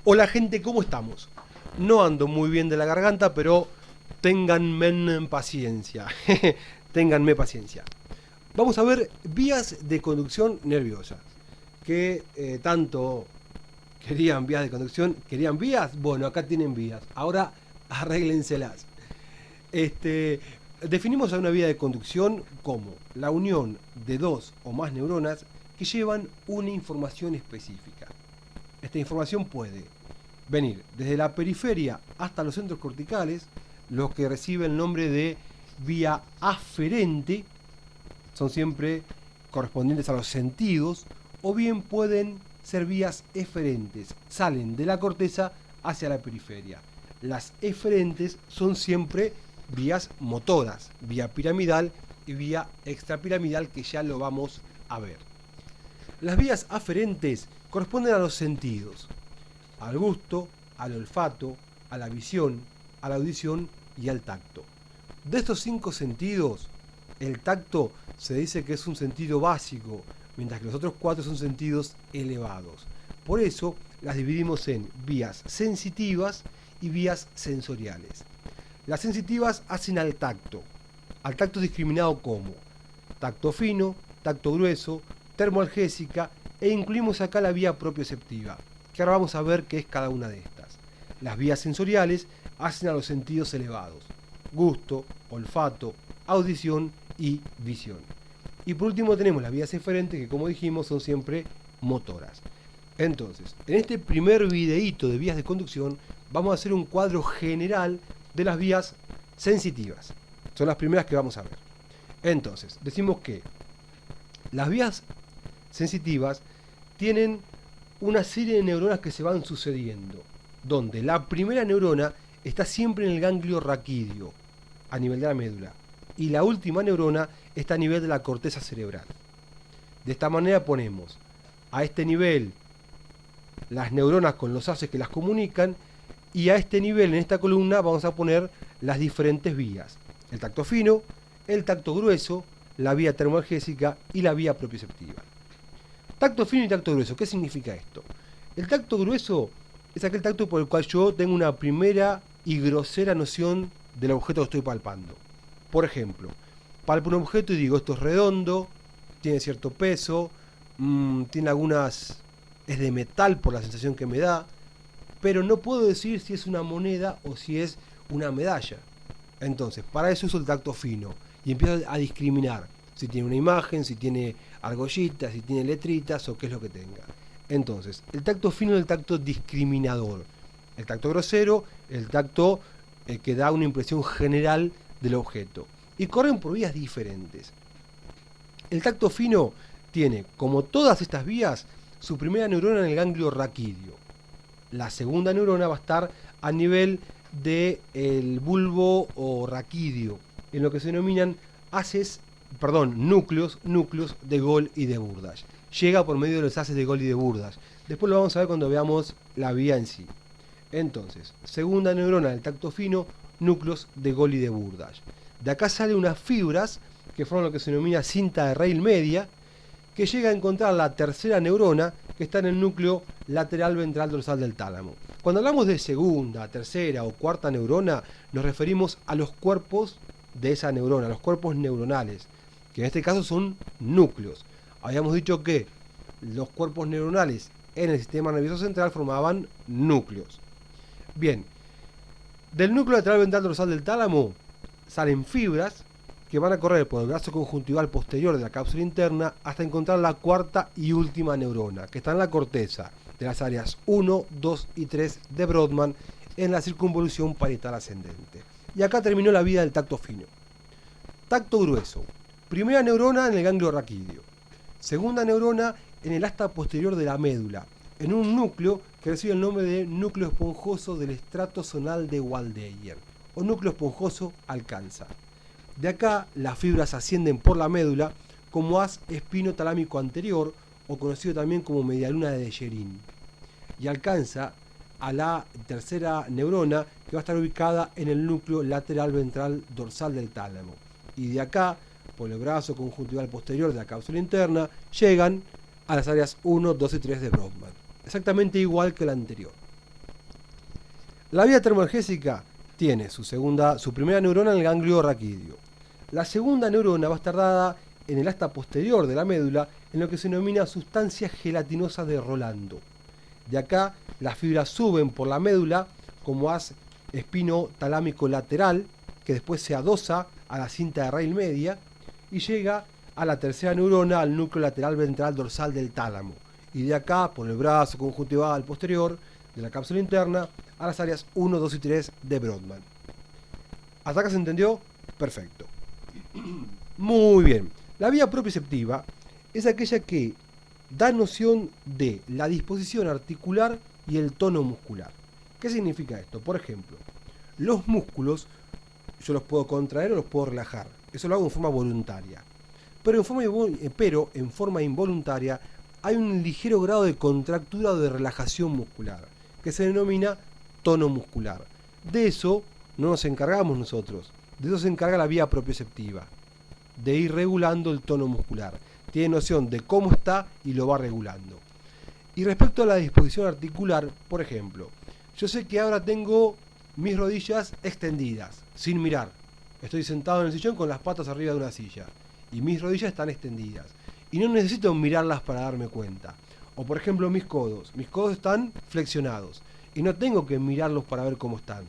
Hola gente, ¿cómo estamos? No ando muy bien de la garganta, pero ténganme paciencia. Ténganme paciencia. Vamos a ver vías de conducción nerviosa. Que tanto querían vías de conducción, querían vías. Bueno, acá tienen vías. Ahora arréglenselas. Este, Definimos a una vía de conducción como la unión de dos o más neuronas que llevan una información específica. Esta información puede venir desde la periferia hasta los centros corticales, los que reciben el nombre de vía aferente, son siempre correspondientes a los sentidos, o bien pueden ser vías eferentes, salen de la corteza hacia la periferia. Las eferentes son siempre vías motoras, vía piramidal y vía extrapiramidal, que ya lo vamos a ver. Las vías aferentes corresponden a los sentidos, al gusto, al olfato, a la visión, a la audición y al tacto. De estos 5 sentidos, el tacto se dice que es un sentido básico, mientras que los otros 4 son sentidos elevados. Por eso las dividimos en vías sensitivas y vías sensoriales. Las sensitivas hacen al tacto discriminado como tacto fino, tacto grueso, termoalgésica, e incluimos acá la vía propioceptiva, que ahora vamos a ver qué es cada una de estas. Las vías sensoriales hacen a los sentidos elevados: gusto, olfato, audición y visión. Y por último tenemos las vías eferentes, que como dijimos son siempre motoras. Entonces, en este primer videíto de vías de conducción vamos a hacer un cuadro general de las vías sensitivas. Son las primeras que vamos a ver. Entonces, decimos que las vías sensitivas tienen una serie de neuronas que se van sucediendo, donde la primera neurona está siempre en el ganglio raquídeo, a nivel de la médula, y la última neurona está a nivel de la corteza cerebral. De esta manera ponemos a este nivel las neuronas con los haces que las comunican, y a este nivel, en esta columna, vamos a poner las diferentes vías: el tacto fino, el tacto grueso, la vía termoalgésica y la vía propioceptiva. Tacto fino y tacto grueso, ¿qué significa esto? El tacto grueso es aquel tacto por el cual yo tengo una primera y grosera noción del objeto que estoy palpando. Por ejemplo, palpo un objeto y digo: esto es redondo, tiene cierto peso, tiene algunas... es de metal por la sensación que me da, pero no puedo decir si es una moneda o si es una medalla. Entonces, para eso uso el tacto fino y empiezo a discriminar si tiene una imagen, si tiene argollitas, si tiene letritas o qué es lo que tenga. Entonces, el tacto fino es el tacto discriminador. El tacto grosero, el tacto que da una impresión general del objeto. Y corren por vías diferentes. El tacto fino tiene, como todas estas vías, su primera neurona en el ganglio raquídeo. La segunda neurona va a estar a nivel del bulbo o raquídeo, en lo que se denominan núcleos de Gol y de Burdach. Llega por medio de los haces de Gol y de Burdach. Después lo vamos a ver cuando veamos la vía en sí. Entonces, segunda neurona del tacto fino, núcleos de Gol y de Burdach. De acá salen unas fibras que forman lo que se denomina cinta de raíz media, que llega a encontrar la tercera neurona, que está en el núcleo lateral ventral dorsal del tálamo. Cuando hablamos de segunda, tercera o cuarta neurona, nos referimos a los cuerpos de esa neurona, los cuerpos neuronales, que en este caso son núcleos. Habíamos dicho que los cuerpos neuronales en el sistema nervioso central formaban núcleos. Bien, del núcleo lateral ventral dorsal del tálamo salen fibras que van a correr por el brazo conjuntival posterior de la cápsula interna hasta encontrar la cuarta y última neurona, que está en la corteza de las áreas 1, 2 y 3 de Brodmann, en la circunvolución parietal ascendente. Y acá terminó la vida del tacto fino. Tacto grueso. Primera neurona en el ganglio raquídeo. Segunda neurona en el asta posterior de la médula, en un núcleo que recibe el nombre de núcleo esponjoso del estrato zonal de Waldeyer, o núcleo esponjoso alcanza. De acá las fibras ascienden por la médula como haz espinotalámico anterior, o conocido también como medialuna de Dejerín, y alcanza a la tercera neurona, que va a estar ubicada en el núcleo lateral ventral dorsal del tálamo. Y de acá, por el brazo conjuntival posterior de la cápsula interna, llegan a las áreas 1, 2 y 3 de Brodmann. Exactamente igual que la anterior. La vía termoalgésica tiene su primera neurona en el ganglio raquídeo. La segunda neurona va a estar dada en el asta posterior de la médula, en lo que se denomina sustancia gelatinosa de Rolando. De acá las fibras suben por la médula como haz espinotalámico lateral, que después se adosa a la cinta de raíz media y llega a la tercera neurona, al núcleo lateral ventral dorsal del tálamo. Y de acá, por el brazo conjuntival posterior de la cápsula interna, a las áreas 1, 2 y 3 de Brodmann. ¿Hasta acá se entendió? Perfecto. Muy bien. La vía propioceptiva es aquella que da noción de la disposición articular y el tono muscular. ¿Qué significa esto? Por ejemplo, los músculos yo los puedo contraer o los puedo relajar. Eso lo hago en forma voluntaria. Pero en forma involuntaria hay un ligero grado de contractura o de relajación muscular, que se denomina tono muscular. De eso no nos encargamos nosotros. De eso se encarga la vía propioceptiva, de ir regulando el tono muscular. Tiene noción de cómo está y lo va regulando. Y respecto a la disposición articular, por ejemplo, yo sé que ahora tengo mis rodillas extendidas, sin mirar. Estoy sentado en el sillón con las patas arriba de una silla y mis rodillas están extendidas. Y no necesito mirarlas para darme cuenta. O por ejemplo mis codos están flexionados y no tengo que mirarlos para ver cómo están.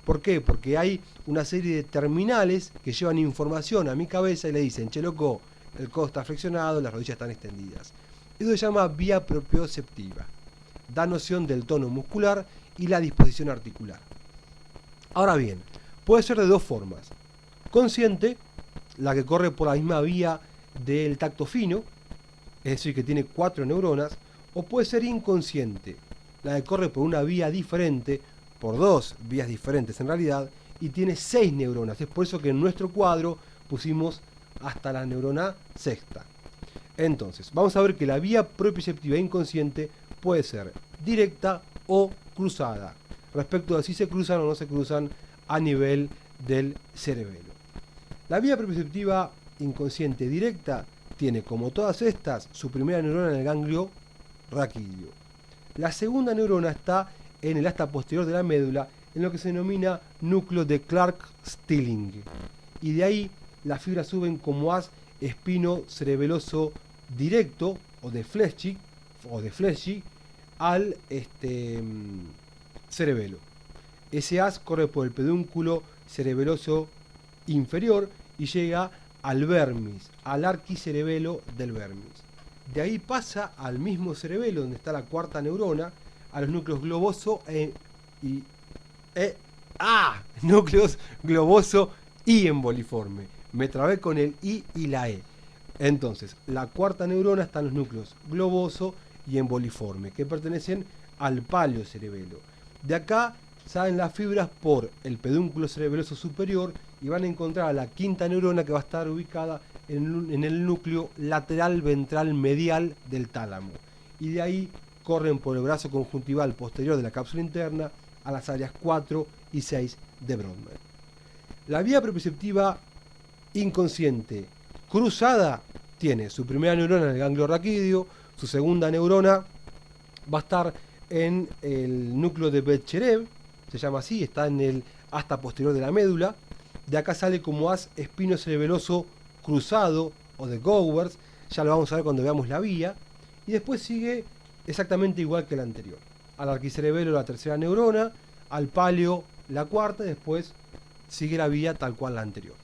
¿Por qué? Porque hay una serie de terminales que llevan información a mi cabeza y le dicen, che loco, el codo está flexionado, las rodillas están extendidas. Eso se llama vía propioceptiva. Da noción del tono muscular y la disposición articular. Ahora bien, puede ser de dos formas. Consciente, la que corre por la misma vía del tacto fino, es decir, que tiene 4 neuronas, o puede ser inconsciente, la que corre por una vía diferente, por 2 vías diferentes en realidad, y tiene 6 neuronas. Es por eso que en nuestro cuadro pusimos hasta la neurona sexta. Entonces, vamos a ver que la vía propioceptiva inconsciente puede ser directa o cruzada, respecto de si se cruzan o no se cruzan a nivel del cerebelo. La vía propioceptiva inconsciente directa tiene, como todas estas, su primera neurona en el ganglio raquídeo. La segunda neurona está en el asta posterior de la médula, en lo que se denomina núcleo de Clark-Stilling. Y de ahí las fibras suben como haz espino-cerebeloso directo, o de Fleschig, al cerebelo. Ese haz corre por el pedúnculo cerebeloso inferior y llega al vermis, al arquicerebelo del vermis. De ahí pasa al mismo cerebelo, donde está la cuarta neurona, a los núcleos globoso núcleos globoso y emboliforme. Me trabé con el I y la E. Entonces, la cuarta neurona está en los núcleos globoso y emboliforme, que pertenecen al paleocerebelo. De acá salen las fibras por el pedúnculo cerebeloso superior y van a encontrar a la quinta neurona, que va a estar ubicada en el núcleo lateral ventral medial del tálamo. Y de ahí corren por el brazo conjuntival posterior de la cápsula interna a las áreas 4 y 6 de Brodmann. La vía propioceptiva inconsciente cruzada tiene su primera neurona en el ganglio raquídeo, su segunda neurona va a estar en el núcleo de Betcherev, se llama así, está en el asta posterior de la médula. De acá sale como haz espino-cerebeloso cruzado o de Gowers, ya lo vamos a ver cuando veamos la vía. Y después sigue exactamente igual que la anterior. Al arquicerebelo la tercera neurona, al paleo la cuarta, y después sigue la vía tal cual la anterior.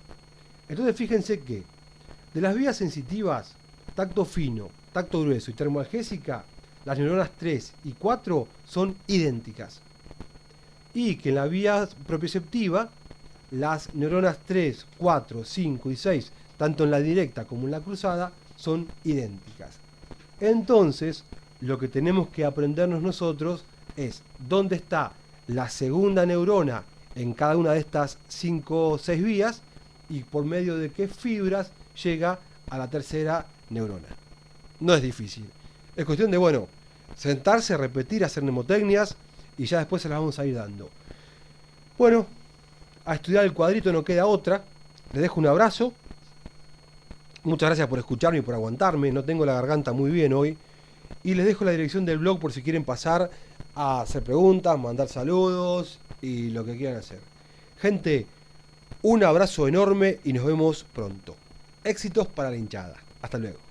Entonces fíjense que de las vías sensitivas, tacto fino, tacto grueso y termoalgésica, las neuronas 3 y 4 son idénticas. Y que en la vía propioceptiva, las neuronas 3, 4, 5 y 6, tanto en la directa como en la cruzada, son idénticas. Entonces, lo que tenemos que aprendernos nosotros es dónde está la segunda neurona en cada una de estas 5 o 6 vías y por medio de qué fibras llega a la tercera neurona. No es difícil. Es cuestión de, bueno, sentarse, repetir, hacer mnemotecnias y ya después se las vamos a ir dando. Bueno, a estudiar el cuadrito no queda otra. Les dejo un abrazo. Muchas gracias por escucharme y por aguantarme. No tengo la garganta muy bien hoy. Y les dejo la dirección del blog por si quieren pasar a hacer preguntas, mandar saludos y lo que quieran hacer. Gente, un abrazo enorme y nos vemos pronto. Éxitos para la hinchada. Hasta luego.